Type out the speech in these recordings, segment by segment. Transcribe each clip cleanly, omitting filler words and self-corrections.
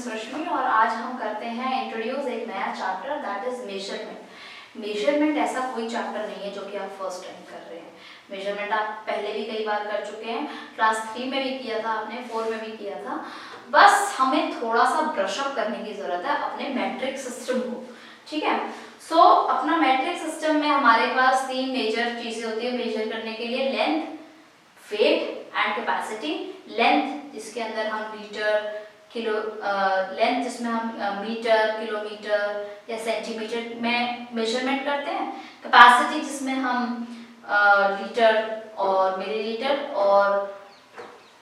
रश्मि और आज हम करते हैं इंट्रोड्यूस एक नया chapter that is measurement. Measurement ऐसा कोई चैप्टर नहीं है जो कि आप फर्स्ट टाइम कर रहे हैं। मेजरमेंट आप पहले भी कई बार कर चुके हैं, क्लास 3 में भी किया था आपने, 4 में भी किया था। बस हमें थोड़ा सा ब्रशअप करने की जरूरत है अपने मैट्रिक सिस्टम को, ठीक है। सो अपना मैट्रिक सिस्टम में हमारे पास 3 मेजर चीजें होती है मेजर करने के लिए, length, weight and capacity. Length जिसके अंदर हम लीटर किलो, लेंथ जिसमें हम मीटर, किलोमीटर या सेंटीमीटर में मेजरमेंट करते हैं। कैपेसिटी जिसमें हम लीटर और मिलीलीटर, और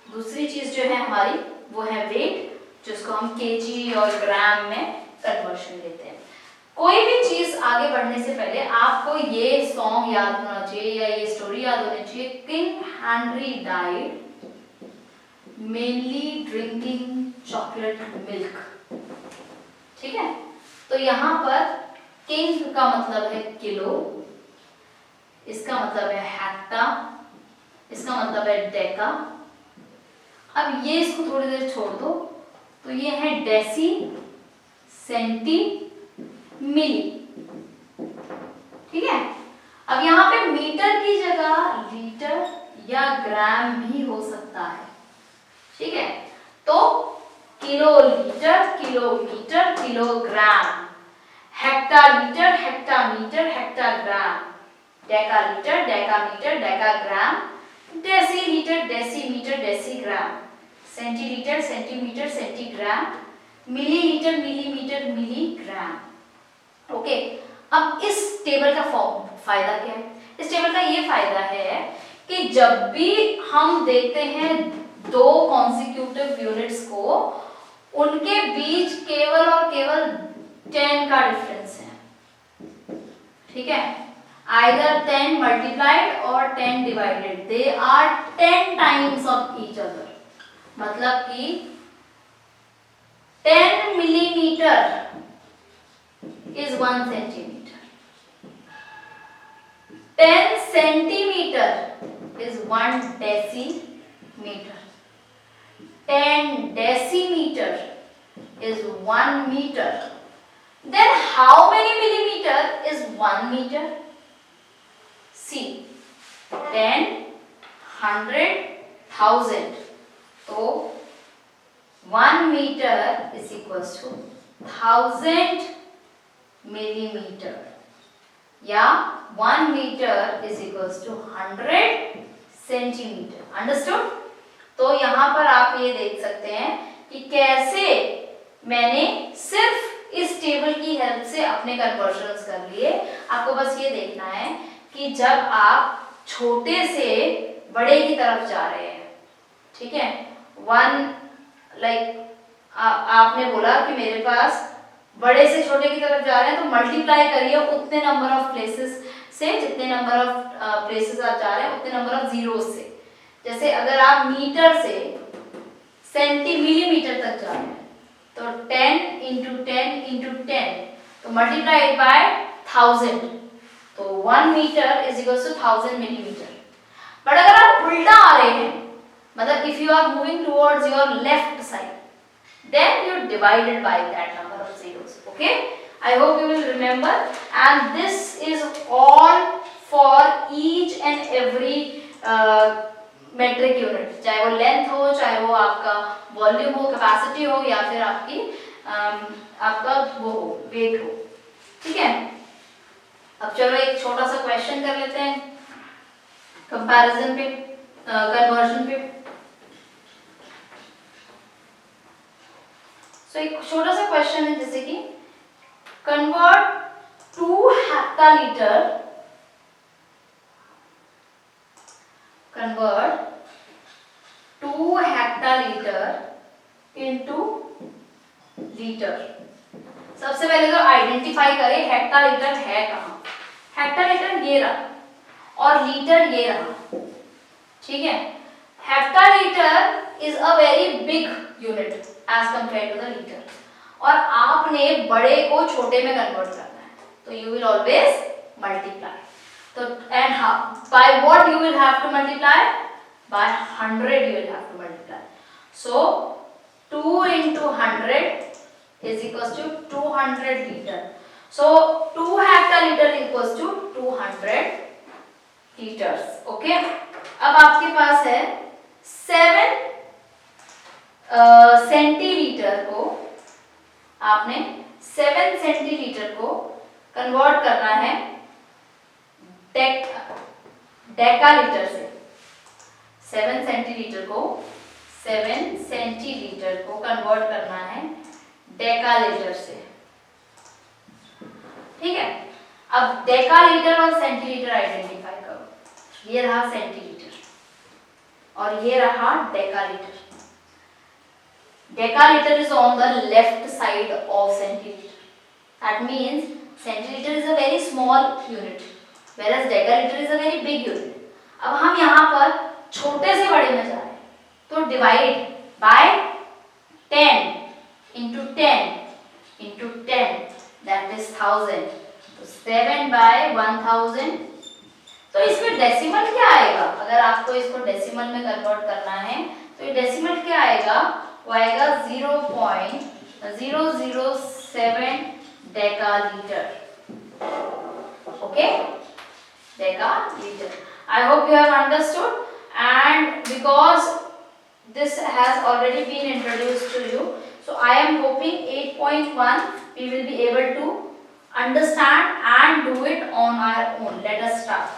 दूसरी चीज जो है हमारी वो है वेट, जिसको हम केजी और ग्राम में कन्वर्शन लेते हैं। कोई भी चीज आगे बढ़ने से पहले आपको ये सॉन्ग याद होना चाहिए या ये स्टोरी याद होनी चाहिए। King Henry died mainly drinking chocolate milk, ठीक है। तो यहाँ पर किंग का मतलब है किलो, इसका मतलब है हेक्टा, इसका मतलब है डेका। अब ये इसको थोड़ी देर छोड़ दो तो ये है डेसी, सेंटी, मिली, ठीक है। अब यहाँ पे मीटर की जगह लीटर या ग्राम भी हो सकता है, ठीक है। तो kilolitre, kilometre, kilogram, hectolitre, hectometre, hectogram, decalitre, decametre, decagram, decilitre, decimetre, decigram, centilitre, centimetre, centigram, millilitre, millimetre, milligram. Okay, अब इस टेबल का फायदा क्या है? इस टेबल का ये फायदा है कि जब भी हम देखते हैं दो कॉन्सिक्यूटिव यूनिट्स को, उनके बीच केवल और केवल 10 का डिफरेंस है, ठीक है। either 10 multiplied or 10 divided, they are 10 times of each other। मतलब कि 10 millimeter is 1 centimeter, 10 centimeter is 1 decimeter, 10 decimeter is 1 meter। Then how many millimeter is 1 meter? See, 10, 100, 1000, तो 1 meter is equals to 1000 millimeter, या 1 meter is equals to 100 centimeter। Understood? तो यहाँ पर आप ये देख सकते हैं कि कैसे मैंने सिर्फ इस टेबल की हेल्प से अपने कन्वर्जन्स कर लिए। आपको बस ये देखना है कि जब आप छोटे से बड़े की तरफ जा रहे हैं, ठीक है, आपने बोला कि मेरे पास बड़े से छोटे की तरफ जा रहे हैं, तो मल्टीप्लाई करिए उतने नंबर ऑफ प्लेसेस से, जितने नंबर ऑफ प्लेसेस आप जा रहे हैं उतने नंबर ऑफ जीरोस से। जैसे अगर आप मीटर से मिलीमीटर तक जा रहे हैं तो 10 इंटू 10 इंटू 10, तो मल्टीप्लाइड बाय 1000, तो 1 metre is equal to 1000 millimetre. But अगर आप उल्टा आ रहे हैं, मतलब if you are moving towards your left side, then you divided by that number of zeros। Okay, I hope you will remember, and this is all for each and every metric unit, चाहे वो length हो, चाहे वो आपका volume हो, capacity हो, या फिर आपकी आपका वो हो, वेट हो, ठीक है। अब चलो एक छोटा सा क्वेश्चन कर लेते हैं कंपैरिजन पे, कन्वर्जन पे। तो एक छोटा सा क्वेश्चन है, जैसे कि कन्वर्ट 2 हेक्टालीटर, कन्वर्ट 2 हेक्टालीटर इनटू लीटर। सबसे पहले तो आइडेंटिफाई करें हेक्टालीटर है कहाँ। हेक्टालीटर ये रहा और लीटर ये रहा, ठीक है। Hectolitre is a very big unit as compared to the liter, और आपने बड़े को छोटे में कन्वर्ट करना है, तो you will always multiply। तो and how, by what you will have to multiply? By 100 you will have to multiply। So 2 into 100 is equals to 200 liter. So 2 hectoliter equals to 200 liters. Okay. अब आपके पास है 7 centilitre को, आपने 7 centilitre को convert करना है डेकालीटर से। 7 सेंटीलीटर को कन्वर्ट करना है डेकालीटर से। ठीक है, अब डेकालीटर और सेंटीलीटर आइडेंटिफाई करो। ये रहा सेंटीलीटर और ये रहा डेकालीटर। Decaliter is on the left side of centiliter. That means centiliter is a very small unit, whereas decaliter is a very big unit. अब हम यहाँ पर छोटे से बड़े में जा रहे हैं, तो divide by 10 into 10 that is 1000. तो 7 by 1000. तो इसमें डेसिमल क्या आएगा? अगर आपको इसको डेसिमल में कन्वर्ट करना है तो ये डेसिमल क्या आएगा? वो आएगा 0.007 डेकालीटर. Okay, डेकालीटर. I hope you have understood, and because this has already been introduced to you, so I am hoping 8.1 we will be able to understand and do it on our own. Let us start.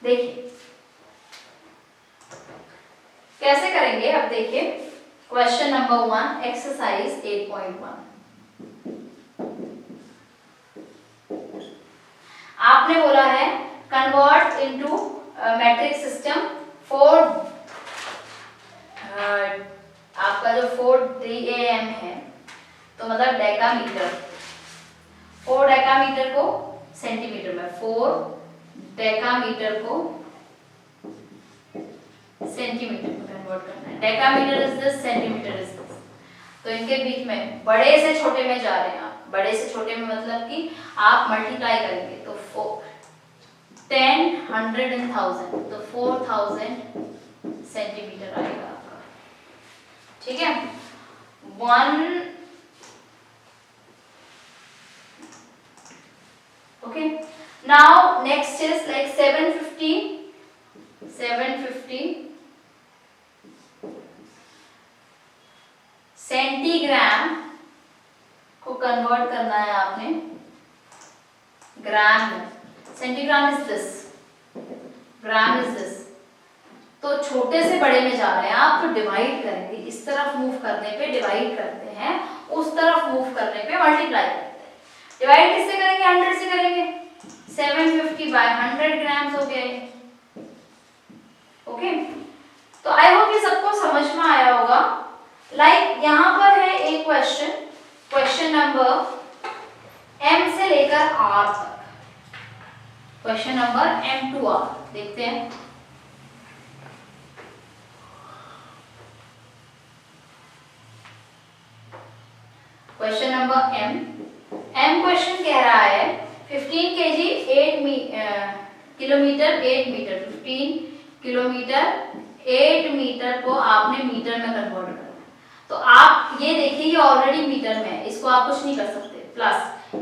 देखिए कैसे करेंगे। अब देखिए question number 1 exercise 8.1। आपने बोला है convert into matric system for आपका जो 4 DAM है, तो मतलब डेकामीटर, 4 डेकामीटर को सेंटीमीटर में, 4 डेकामीटर को सेंटीमीटर में कन्वर्ट करना है। Decametre is this, centimetre is this. तो इनके बीच में बड़े से छोटे में जा रहे हैं आप। बड़े से छोटे में मतलब कि आप मल्टीप्लाई करेंगे तो 10, 100 and 1000, तो 4000 सेंटीमीटर आएगा आपका। ठीक है, 1 okay. Now next is like 750 centigram को कन्वर्ट करना है आपने ग्राम में। Centigram is this, gram is this. तो छोटे से बड़े में जा रहे हैं आप, तो डिवाइड करेंगे। इस तरफ मूव करने पे डिवाइड करते हैं, उस तरफ मूव करने पे मल्टीप्लाई करते हैं। डिवाइड किससे करेंगे? 100 से करेंगे। 750 by 100 ग्राम्स हो गया ये। ओके, तो आई होप ये सबको समझ में आया होगा। लाइक यहाँ पर है एक क्वेश्चन नंबर M से लेकर R तक, question number M to R देखते हैं। क्वेश्चन नंबर M क्वेश्चन कह रहा है 15 kg 8 kilometre 8 metre, 15 kilometre 8 metre को आपने मीटर में कन्वर्ट करना है। तो आप ये देखिए ये ऑलरेडी मीटर में है, इसको आप कुछ नहीं कर सकते, प्लस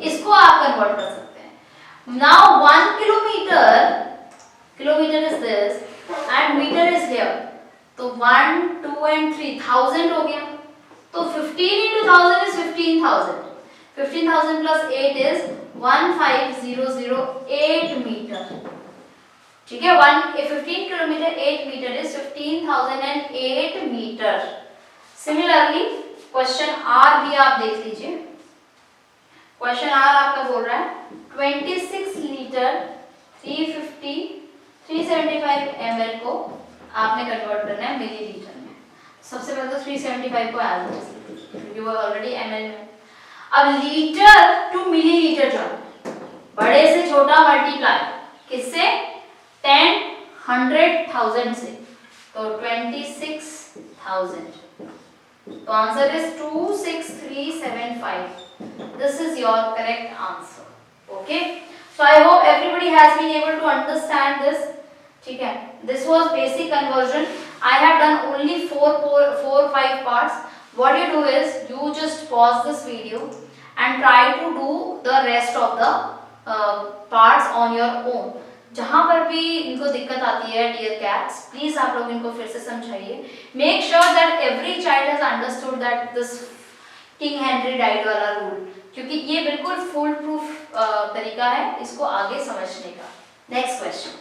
इसको आप कन्वर्ट कर सकते हैं। Now 1 kilometre is this and metre is here, तो 1 2 एंड 3 1000 हो गया। तो 15 into 1000 is 15,000. 15,000 plus 8 is 15008 metre. ठीक है, 15 kilometre 8 metre is 15,008 metre. Similarly question are भी आप देख लीजिए। क्वेश्चन आर आपका बोल रहा है 26 लीटर 375 ml को आपने कन्वर्ट करना है मिलीलीटर में। सबसे पहले तो 375 को एज इट इज क्योंकि वो ऑलरेडी ml में। अब लीटर टू मिलीलीटर जाना, बड़े से छोटा मल्टीप्लाई किससे? 10, 100, 1000 से। तो 26 1000. तो answer is 26375. This is your correct answer. Okay. So I hope everybody has been able to understand this. ठीक है. This was basic conversion. I have done only 4-5 parts. What you do is you just pause this video and try to do the rest of the parts on your own. जहाँ पर भी इनको दिक्कत आती है dear cats, please आप लोग इनको फिर से समझाइए. Make sure that every child has understood that this king Henry died वाला रूल, क्योंकि ये बिल्कुल फुल प्रूफ तरीका है इसको आगे समझने का. Next question.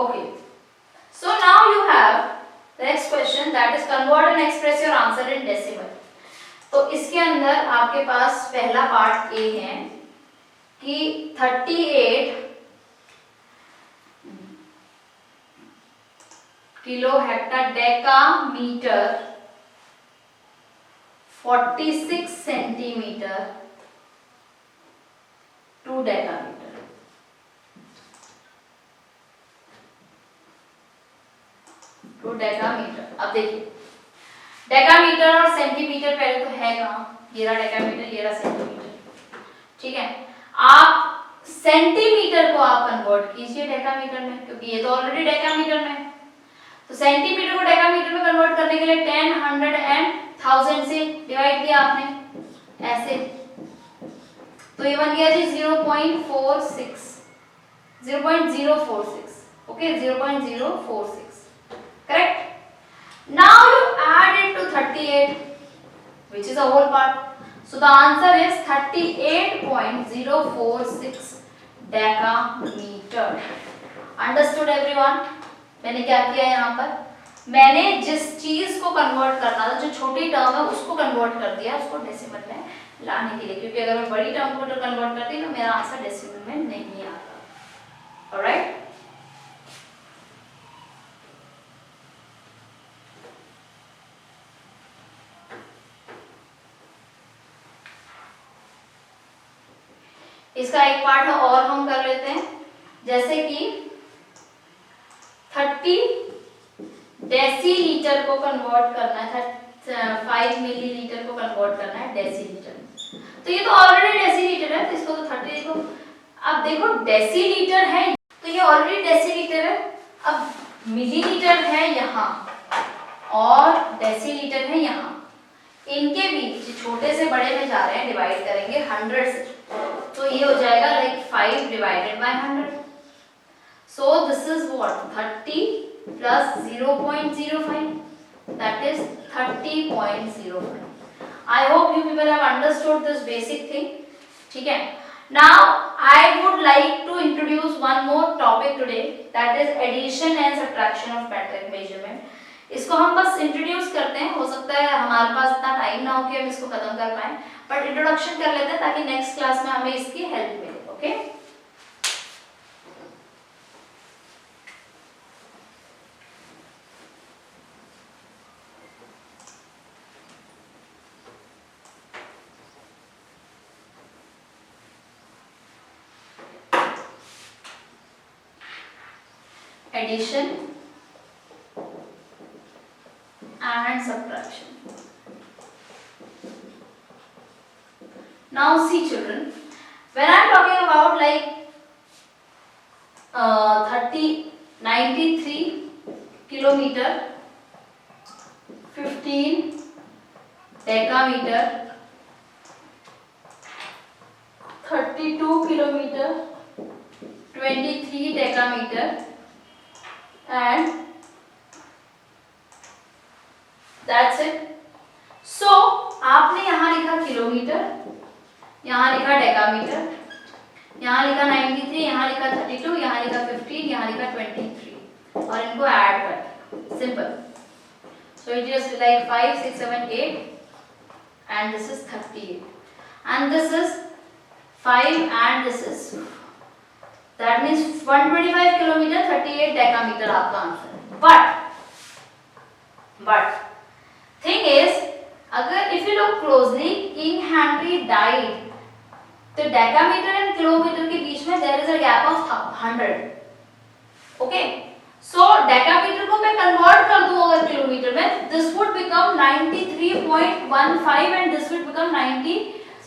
Okay, so now you have the next question, that is convert and express your answer in decimal. तो इसके अंदर आपके पास पहला पार्ट ए है कि 38 kilo hectare decametre 46 centimetre to decametre. To decametre. अब देखिए डेकामीटर और सेंटीमीटर पहले तो है कहाँ, ये रहा डेकामीटर, ये रहा सेंटीमीटर. ठीक है, आप सेंटीमीटर को आप कन्वर्ट कीजिए डेकामीटर में, क्योंकि ये तो ऑलरेडी डेकामीटर में है. तो सेंटीमीटर को डेकामीटर में कन्वर्ट करने के लिए 10, 100 एंड 1000 से डिवाइड किया आपने ऐसे, तो ये बन गया जी 0.46. Okay, 0.046. Correct? Now you add it to 38, which is a whole part. So the answer is 38.046 decameter. Understood everyone? मैंने क्या किया यहाँ पर, मैंने जिस चीज को कन्वर्ट करना था, जो छोटी टर्म है उसको कन्वर्ट कर दिया उसको डेसिमल में लाने के लिए, क्योंकि अगर मैं बड़ी टर्म को कन्वर्ट करती तो मेरा आंसर डेसिमल में नहीं आता. ऑलराइट. इसका एक पार्ट और हम कर लेते हैं, जैसे कि 30 डेसीलीटर को कन्वर्ट करना है, 5 मिलीलीटर को कन्वर्ट करना है डेसीलीटर. तो ये तो ऑलरेडी डेसीलीटर है, तो इसको तो 30 देखो. अब देखो डेसीलीटर है तो ये ऑलरेडी डेसीलीटर है. अब मिलीलीटर है यहाँ और डेसीलीटर है यहाँ, इनके बीच छोटे से बड़े में जा रहे हैं, डिवाइड करेंगे 100 से, तो ये हो जाएगा like 5 divided by 100. So this is what 30 plus 0.05, that is 30.05. I hope you people have understood this basic thing. ठीक है, now I would like to introduce one more topic today, that is addition and subtraction of metric measurement. इसको हम बस introduce करते हैं, हो सकता है हमारे पास इतना टाइम ना हो कि हम इसको खत्म कर पाए, बट इंट्रोडक्शन कर लेते हैं ताकि नेक्स्ट क्लास में हमें इसकी हेल्प मिले. Okay, addition and subtraction. Now see children, when I am talking about like 93 kilometer, 15 decameter, 32 kilometer, 23 decameter and that's it. So आपने यहाँ लिखा किलोमीटर, यहाँ लिखा डेकामीटर, यहाँ लिखा 93, यहाँ लिखा 32, यहाँ लिखा 15, यहाँ लिखा 23 और इनको ऐड कर. Simple. So it is like 5, 6, 7, 8 and this is 38 and this is 5 and this is, that means 125 kilometer 38 decameter आपका आंसर. But थिंग इज, अगर if you look closely, king Henry died, तो डेकामीटर एंड किलोमीटर के बीच में there is a gap of 100. Okay, so decametre को मैं convert कर दूं अगर किलोमीटर में, this would become 93.15 and this would become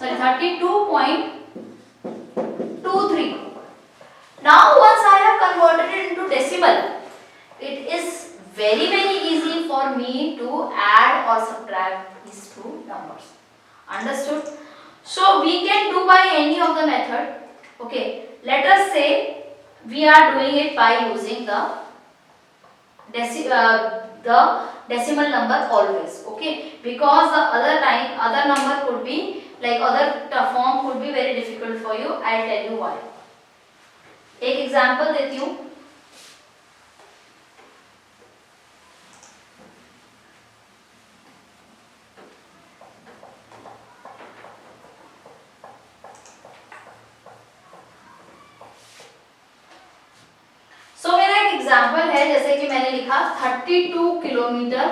32.23. Now once I have converted it into decimal, it is very easy for me to add or subtract these two numbers. Understood? So we can do by any of the method. Okay, let us say we are doing it by using the decimal number always. Okay, because the other number could be like other form could be very difficult for you. I'll tell you why. एक example देती हूँ. सो मेरा एक example है, जैसे कि मैंने लिखा 32 किलोमीटर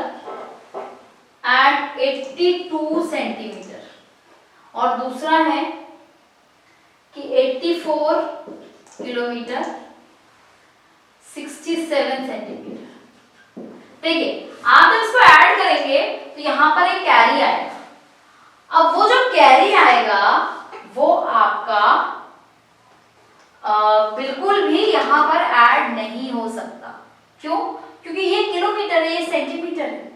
एंड 82 सेंटीमीटर, और दूसरा है कि 84 किलोमीटर 67 सेंटीमीटर. देखिए, आप जब इसको ऐड करेंगे तो यहाँ पर एक कैरी आएगा. अब वो जो कैरी आएगा वो आपका बिल्कुल भी यहाँ पर ऐड नहीं हो सकता. क्यों? क्योंकि ये किलोमीटर है, ये सेंटीमीटर है.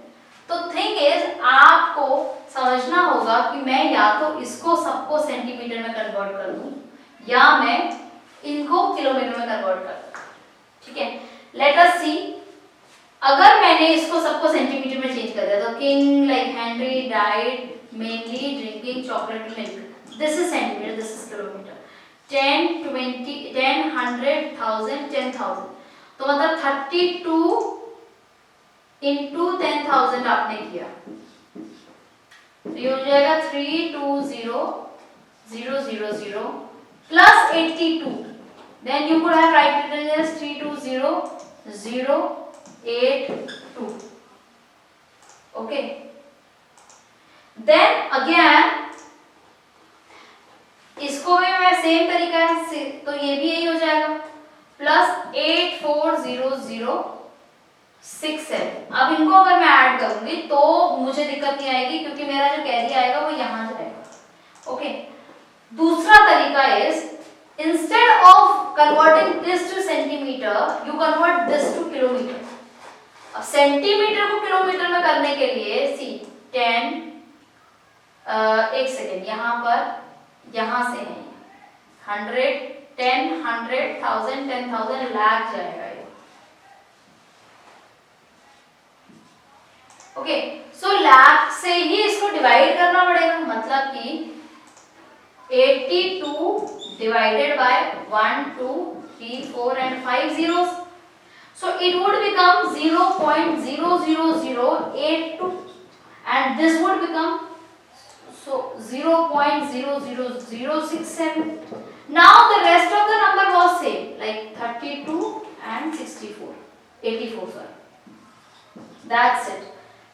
तो थिंग इज, आपको समझना होगा कि मैं या तो इसको सबको सेंटीमीटर में कन्वर्ट कर दूं या मैं इनको किलोमीटर में कन्वर्ट कर दूं. ठीक है, लेट अस सी. अगर मैंने इसको सबको सेंटीमीटर में चेंज कर दिया तो king like Henry died mainly drinking chocolate milk, this is centimetre, this is kilometre. 10, 20, 10, 100, 1000, 10,000. तो मतलब 32 into 10,000 आपने किया तो ये हो जाएगा 320,000 plus 82. Then you could have written it as 320,082. Okay. Then again इसको भी मैं सेम तरीका है, तो ये भी यही हो जाएगा प्लस 84,067. अब इनको अगर मैं ऐड करूंगी तो मुझे दिक्कत नहीं आएगी क्योंकि मेरा जो कैरी आएगा वो यहाँ जाएगा. ओके, दूसरा तरीका is, instead of converting this two centimetre you convert this two kilometre. अब सेंटीमीटर को किलोमीटर में करने के लिए सी 10 एक सेकेंड, यहाँ पर यहाँ से है 100, 10, 100, 1000, 10,000 लाख जाएगा ये. ओके, सो लाख से ही इसको डिवाइड करना पड़ेगा, मतलब कि 82 divided by 1, 2, 3, 4 and 5 zeros. So it would become 0.00082 and this would become so 0.00067. Now the rest of the number was same, like 32 and 64, 84 sorry. That's it.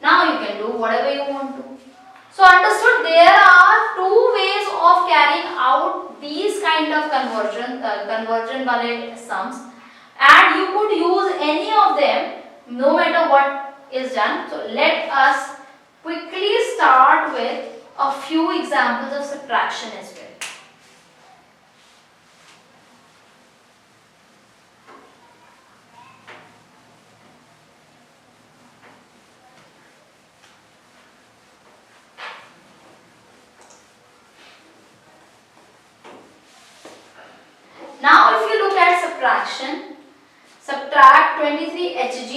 Now you can do whatever you want to. So understood, there are two ways of carrying out these kind of conversion wale sums, and you could use any of them no matter what is done. So let us quickly start with a few examples of subtraction as well. Now if you look at subtraction, subtract 23 Hg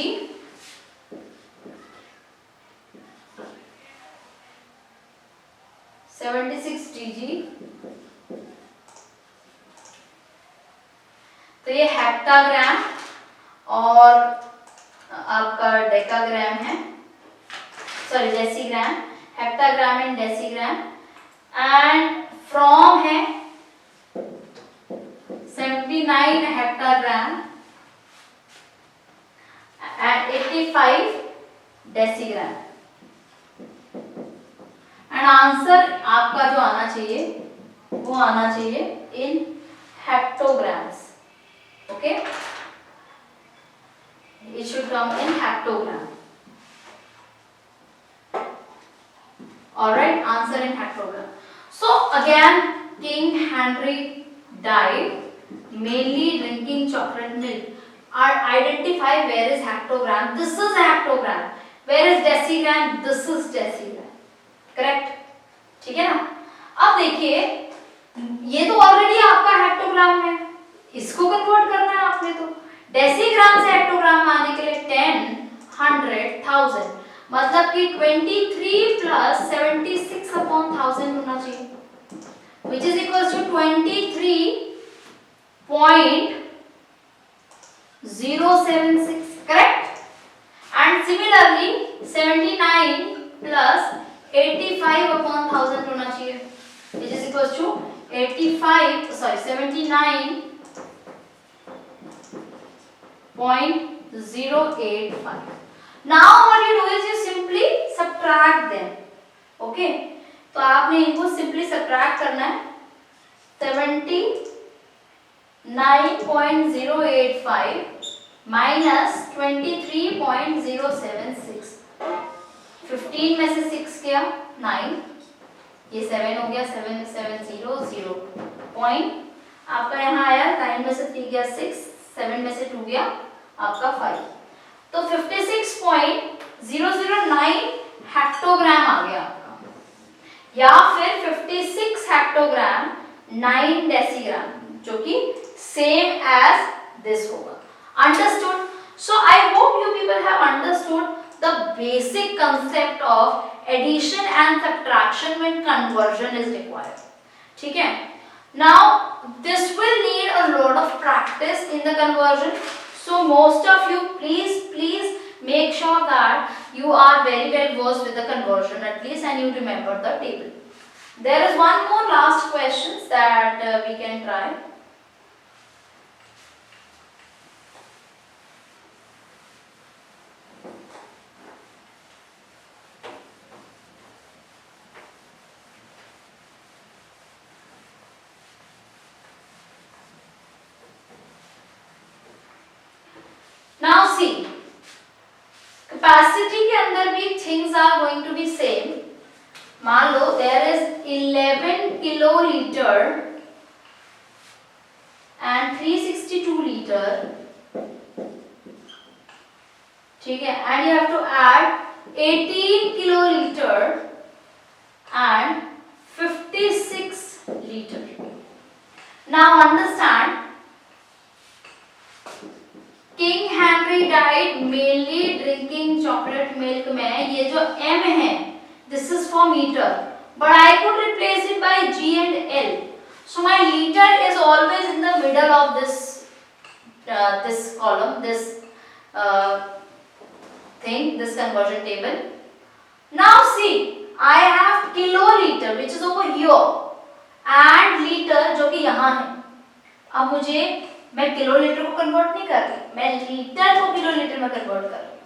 (76 Dg). तो ये हेक्टाग्राम और आपका decagram है, sorry decigram, hectogram and decigram, and from है 79 hectagram and 85 decigram. And answer आपका जो आना चाहिए वो आना चाहिए in hectograms. Okay, it should come in hectogram. All right, answer in hectogram. So again, King Henry died mainly drinking chocolate milk. Identify where is hectogram. This is a hectogram. Where is decigram? This is decigram. Correct? ठीक है ना. अब देखिए, ये तो already आपका hectogram है, इसको कन्वर्ट करना है आपने. तो डेसीग्राम से हेक्टोग्राम में आने के लिए 10, 100, 1000 मतलब कि 23 प्लस 76 अपॉन 1000 होना चाहिए, which is equals to 23.076. correct? And similarly 79 plus 85 upon 1000 होना चाहिए, which is equals to 79.085. Now what you do is you simply subtract them. Okay, तो आपने इनको simply subtract करना है. 79.085 minus 23.076. 15 में से 6 गया 9, ये 7 हो गया, 7700 पॉइंट आपका यहाँ आया. 9 में से 3 गया 6, 7 में से 2 गया आपका 5. तो 56.009 हेक्टोग्राम आ गया आपका, या फिर 56 हेक्टोग्राम 9 डेसीग्राम, जो कि सेम एज दिस होगा. Understood? So I hope you people have understood the basic concept of addition and subtraction when conversion is required. ठीक है? Now this will need a lot of practice in the conversion. So most of you please make sure that you are very well versed with the conversion at least, and you remember the table. There is one more last question that we can try. Now see, capacity के अंदर भी things are going to be same. मान लो there is 11 kiloliter and 362 liter. ठीक है, and you have to add 18 kiloliter and 56 liter. Now understand, king Henry died mainly drinking chocolate milk में ये जो m है this is for metre, but I could replace it by g and l. So my litre is always in the middle of this column, this thing, this conversion table. Now see I have kilolitre which is over here and litre जो कि यहाँ है. अब मुझे, मैं kilolitre को convert नहीं कर रही, मैं लीटर को किलोलीटर में कन्वर्ट कर रही हूँ.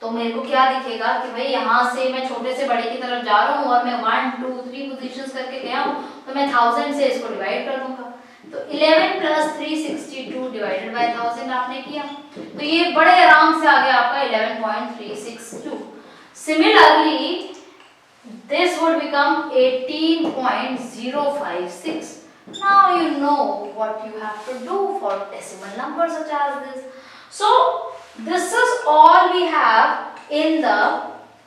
तो मेरे को क्या दिखेगा कि भाई यहाँ से मैं छोटे से बड़े की तरफ जा रहा हूँ और मैं 1 2 3 पोजीशंस करके गया हूँ, तो मैं 1000 से इसको डिवाइड कर दूंगा. तो 11 प्लस 362 डिवाइडेड बाय 1000 आपने किया, तो ये बड़े आराम से आ गया आपका 11.362. Similarly this would become 18.056. Now you know what you have to do for decimal numbers such as this. So this is all we have in the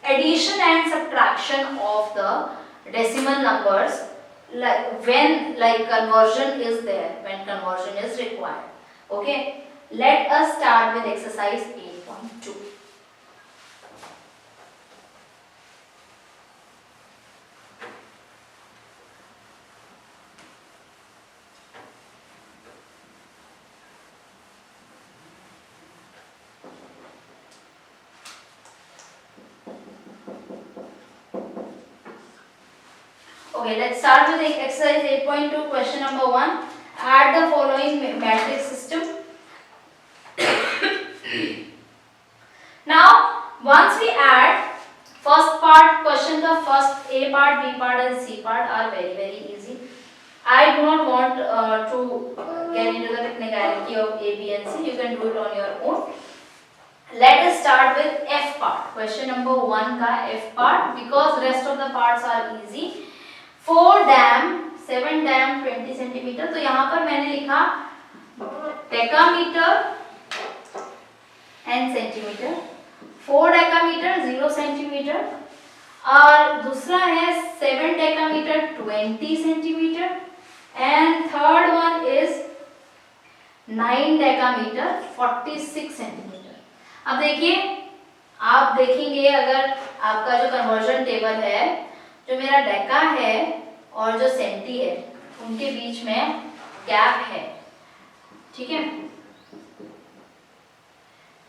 addition and subtraction of the decimal numbers, like when conversion is there, when conversion is required. Okay, let us start with exercise 8.2. Okay, let's start with exercise 8.2. Question number 1. Add the following matrix system. Now, once we add first part question, the first A part, B part and C part are very very easy. I do not want to get into the technicality of A, B and C. You can do it on your own. Let us start with F part. Question number 1 का F part, because rest of the parts are easy. 4 dam, 7 dam 20 centimeter. तो यहाँ पर मैंने लिखा decametre and centimetre. 4 decametre 0 centimetre और दूसरा है 7 decametre 20 centimetre and third one is 9 decametre 46 centimetre. अब देखिए, आप देखेंगे अगर आपका जो कन्वर्जन टेबल है, जो मेरा डेका है और जो सेंटी है उनके बीच में गैप है. ठीक है.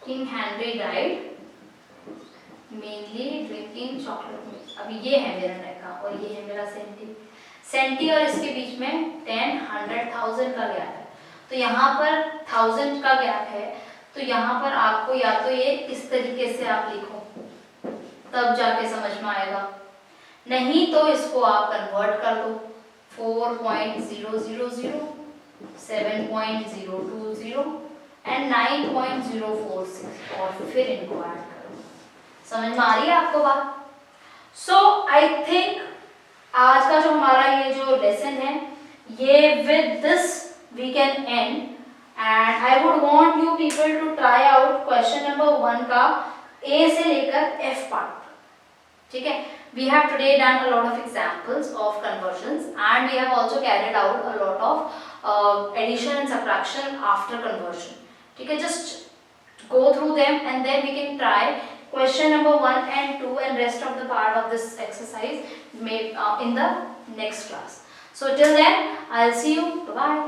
King Henry died mainly drinking chocolate milk. अभी ये है मेरा डेका और ये है मेरा सेंटी. सेंटी और इसके बीच में 10, 100, 1000 का गैप है. तो यहाँ पर 1000 का गैप है, तो यहाँ पर आपको या तो ये इस तरीके से आप लिखो, तब जाके समझ में आएगा. नहीं तो इसको आप कन्वर्ट कर दो. 4.000, 7.020 एंड 9.046 और फिर इनको ऐड करो. समझ में आ रही है आपको बात? सो आई थिंक आज का जो हमारा ये जो लेसन है, ये with this we can end. And I would want you people to try out question number 1 का ए से लेकर एफ पार्ट. ठीक है. We have today done a lot of examples of conversions and we have also carried out a lot of addition and subtraction after conversion. ठीक है. Just go through them and then we can try question number 1 and 2 and rest of the part of this exercise in the next class. So till then, I'll see you. Bye bye.